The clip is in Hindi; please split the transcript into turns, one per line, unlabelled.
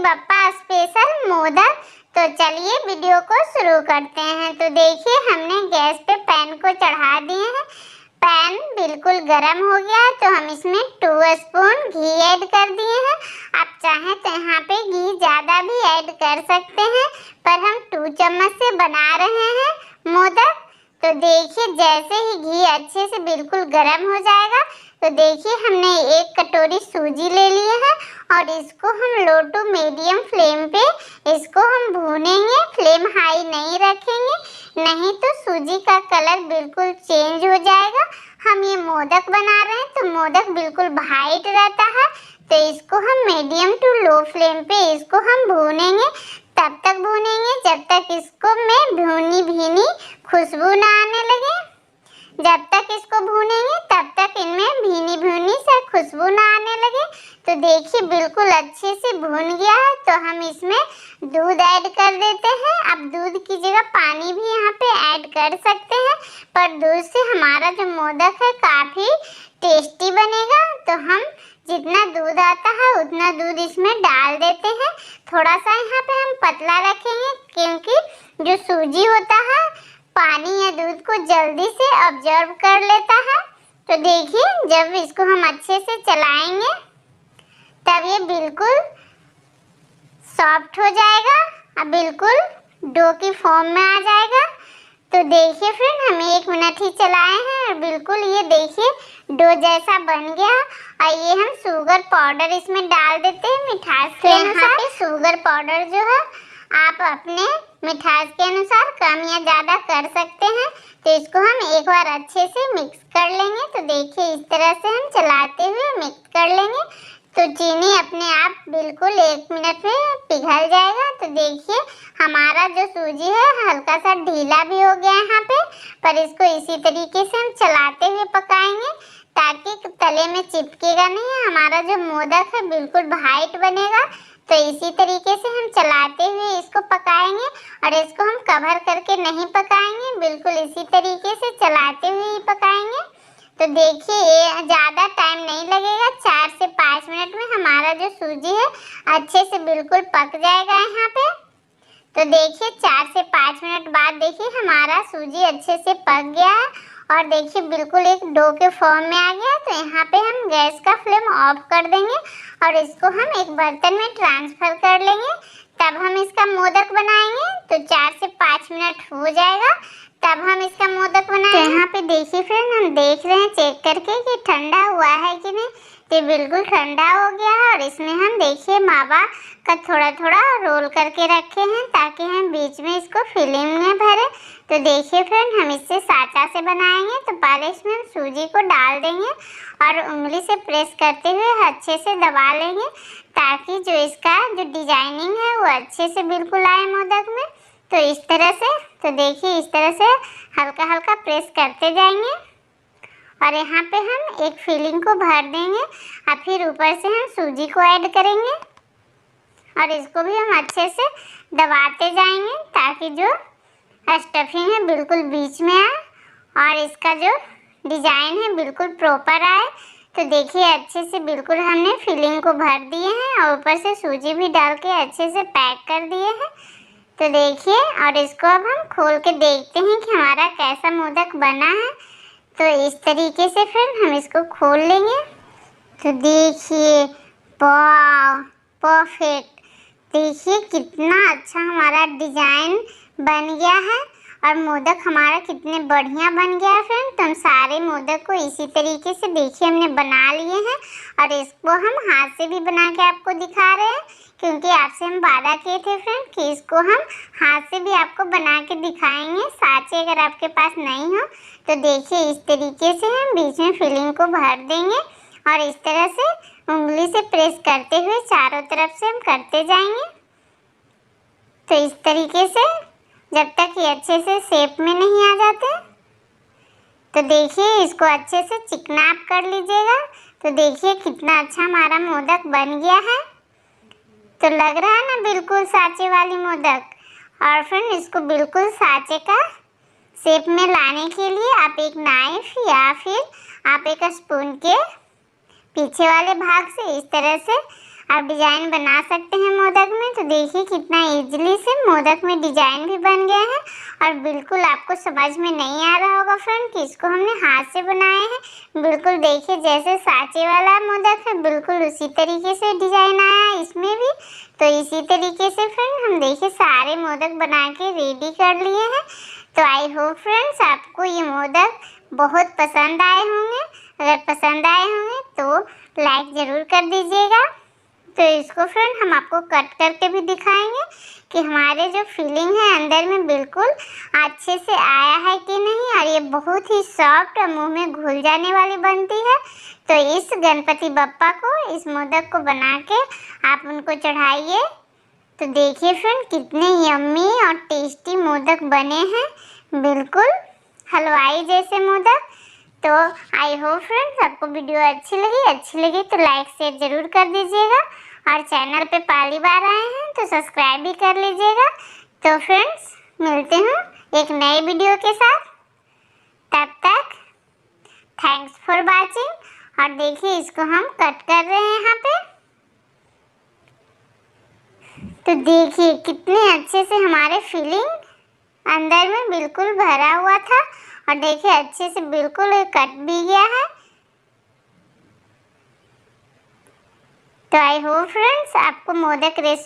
बप्पा स्पेशल मोदक। तो चलिए वीडियो को शुरू करते हैं। तो देखिए हमने गैस पे पैन को चढ़ा दिए हैं। पैन बिल्कुल गर्म हो गया है तो हम इसमें 2 स्पून घी ऐड कर दिए हैं। आप चाहें तो यहाँ पे घी ज़्यादा भी ऐड कर सकते हैं, पर हम 2 चम्मच से बना रहे हैं मोदक। तो देखिए जैसे ही घी अच्छे से बिल्कुल गर्म हो जाएगा तो देखिए हमने 1 कटोरी सूजी ले ली है और इसको हम लो टू मीडियम फ्लेम पे इसको हम भूनेंगे। फ्लेम हाई नहीं रखेंगे, नहीं तो सूजी का कलर बिल्कुल चेंज हो जाएगा। हम ये मोदक बना रहे हैं तो मोदक बिल्कुल वाइट रहता है, तो इसको हम मीडियम टू लो फ्लेम पे इसको हम भूनेंगे। तब तक भूनेंगे जब तक इसको में भुनी भीनी खुशबू ना आने लगे। जब तक इसको भूनेंगे तब तक इनमें भीनी भीनी से खुशबू ना आने लगे। तो देखिए बिल्कुल अच्छे से भून गया है, तो हम इसमें दूध ऐड कर देते हैं। आप दूध की जगह पानी भी यहाँ पे ऐड कर सकते हैं, पर दूध से हमारा जो मोदक है काफ़ी टेस्टी बनेगा। तो हम जितना दूध आता है उतना दूध इसमें डाल देते हैं। थोड़ा सा यहाँ पे हम पतला रखेंगे क्योंकि जो सूजी होता है पानी या दूध को जल्दी से ऑब्जर्व कर लेता है। तो देखिए जब इसको हम अच्छे से चलाएंगे तब ये बिल्कुल सॉफ्ट हो जाएगा और बिल्कुल डो की फॉर्म में आ जाएगा। तो देखिए फ्रेंड हम 1 मिनट ही चलाए हैं और बिल्कुल ये देखिए डो जैसा बन गया। और ये हम शुगर पाउडर इसमें डाल देते हैं मिठास के अनुसार। शुगर पाउडर जो है आप अपने मिठास के अनुसार कम या ज़्यादा कर सकते हैं। तो इसको हम एक बार अच्छे से मिक्स कर लेंगे। तो देखिए इस तरह से हम चलाते हुए मिक्स कर लेंगे तो चीनी अपने आप बिल्कुल 1 मिनट में पिघल जाएगा। तो देखिए हमारा जो सूजी है हल्का सा ढीला भी हो गया है यहाँ पे, पर इसको इसी तरीके से हम चलाते हुए पकाएंगे ताकि तले में चिपकेगा नहीं। हमारा जो मोदक है बिल्कुल वाइट बनेगा। तो इसी तरीके से हम चलाते हुए इसको पकाएंगे और इसको हम कवर करके नहीं पकाएंगे, बिल्कुल इसी तरीके से चलाते हुए ही पकाएंगे। तो देखिए ये ज़्यादा टाइम नहीं लगेगा, 4 से 5 मिनट में हमारा जो सूजी है अच्छे से बिल्कुल पक जाएगा यहाँ पे। तो देखिए 4 से 5 मिनट बाद देखिए हमारा सूजी अच्छे से पक गया है और देखिए बिल्कुल एक डो के फॉर्म में आ गया। तो यहाँ पे हम गैस का फ्लेम ऑफ कर देंगे और इसको हम एक बर्तन में ट्रांसफ़र कर लेंगे। तब हम इसका मोदक बनाएंगे। तो 4 से 5 मिनट हो जाएगा तब हम इसका मोदक बनाएंगे। तो यहाँ पे देखिए फ्रेंड हम देख रहे हैं चेक करके कि ठंडा हुआ है कि नहीं। तो बिल्कुल ठंडा हो गया है और इसमें हम देखिए मावा का थोड़ा थोड़ा रोल करके रखे हैं ताकि हम बीच में इसको फिलिंग में भरें। तो देखिए फ्रेंड हम इससे साँचा से बनाएंगे। तो पहले इसमें हम सूजी को डाल देंगे और उंगली से प्रेस करते हुए अच्छे से दबा लेंगे ताकि जो इसका जो डिजाइनिंग है वो अच्छे से बिल्कुल आए मोदक में। तो इस तरह से, तो देखिए इस तरह से हल्का हल्का प्रेस करते जाएंगे और यहाँ पे हम एक फिलिंग को भर देंगे और फिर ऊपर से हम सूजी को ऐड करेंगे और इसको भी हम अच्छे से दबाते जाएंगे ताकि जो स्टफिंग है बिल्कुल बीच में आए और इसका जो डिज़ाइन है बिल्कुल प्रॉपर आए। तो देखिए अच्छे से बिल्कुल हमने फिलिंग को भर दिए हैं और ऊपर से सूजी भी डाल के अच्छे से पैक कर दिए हैं। तो देखिए और इसको अब हम खोल के देखते हैं कि हमारा कैसा मोदक बना है। तो इस तरीके से फिर हम इसको खोल लेंगे। तो देखिए वाह परफेक्ट, देखिए कितना अच्छा हमारा डिज़ाइन बन गया है और मोदक हमारा कितने बढ़िया बन गया है फ्रेंड। तो हम सारे मोदक को इसी तरीके से देखिए हमने बना लिए हैं और इसको हम हाथ से भी बना के आपको दिखा रहे हैं क्योंकि आपसे हम वादा किए थे फ्रेंड कि इसको हम हाथ से भी आपको बना के दिखाएंगे। साँचे अगर आपके पास नहीं हो तो देखिए इस तरीके से हम बीच में फिलिंग को भर देंगे और इस तरह से उंगली से प्रेस करते हुए चारों तरफ से हम करते जाएंगे। तो इस तरीके से जब तक ये अच्छे से शेप में नहीं आ जाते। तो देखिए इसको अच्छे से चिकना आप कर लीजिएगा। तो देखिए कितना अच्छा हमारा मोदक बन गया है। तो लग रहा है ना बिल्कुल साँचे वाली मोदक। और फ्रेंड इसको बिल्कुल साँचे का शेप में लाने के लिए आप एक नाइफ या फिर आप एक स्पून के पीछे वाले भाग से इस तरह से आप डिजाइन बना सकते हैं मोदक में। तो देखिए कितना इजीली से मोदक में डिजाइन भी बन गया है और बिल्कुल आपको समझ में नहीं आ रहा होगा फ्रेंड कि इसको हमने हाथ से बनाए हैं। बिल्कुल देखिए जैसे सांचे वाला मोदक है बिल्कुल उसी तरीके से डिजाइन आया है इसमें भी। तो इसी तरीके से फ्रेंड हम देखिए सारे मोदक बना के रेडी कर लिए हैं। तो आई होप फ्रेंड्स आपको ये मोदक बहुत पसंद आए होंगे। अगर पसंद आए होंगे तो लाइक ज़रूर कर दीजिएगा। तो इसको फ्रेंड हम आपको कट करके भी दिखाएंगे कि हमारे जो फिलिंग है अंदर में बिल्कुल अच्छे से आया है कि नहीं। और ये बहुत ही सॉफ्ट और मुंह में घुल जाने वाली बनती है। तो इस गणपति बप्पा को, इस मोदक को बना के आप उनको चढ़ाइए। तो देखिए फ्रेंड कितने यम्मी और टेस्टी मोदक बने हैं, बिल्कुल हलवाई जैसे मोदक। तो आई होप फ्रेंड्स आपको वीडियो अच्छी लगी तो लाइक शेयर जरूर कर दीजिएगा। और चैनल पे पहली बार आए हैं तो सब्सक्राइब भी कर लीजिएगा। तो फ्रेंड्स मिलते हैं एक नए वीडियो के साथ, तब तक थैंक्स फॉर वाचिंग। और देखिए इसको हम कट कर रहे हैं यहाँ पे। तो देखिए कितने अच्छे से हमारे फिलिंग अंदर में बिल्कुल भरा हुआ था और देखिए अच्छे से बिल्कुल कट भी गया है। तो आई होप फ्रेंड्स आपको मोदक रेसिपी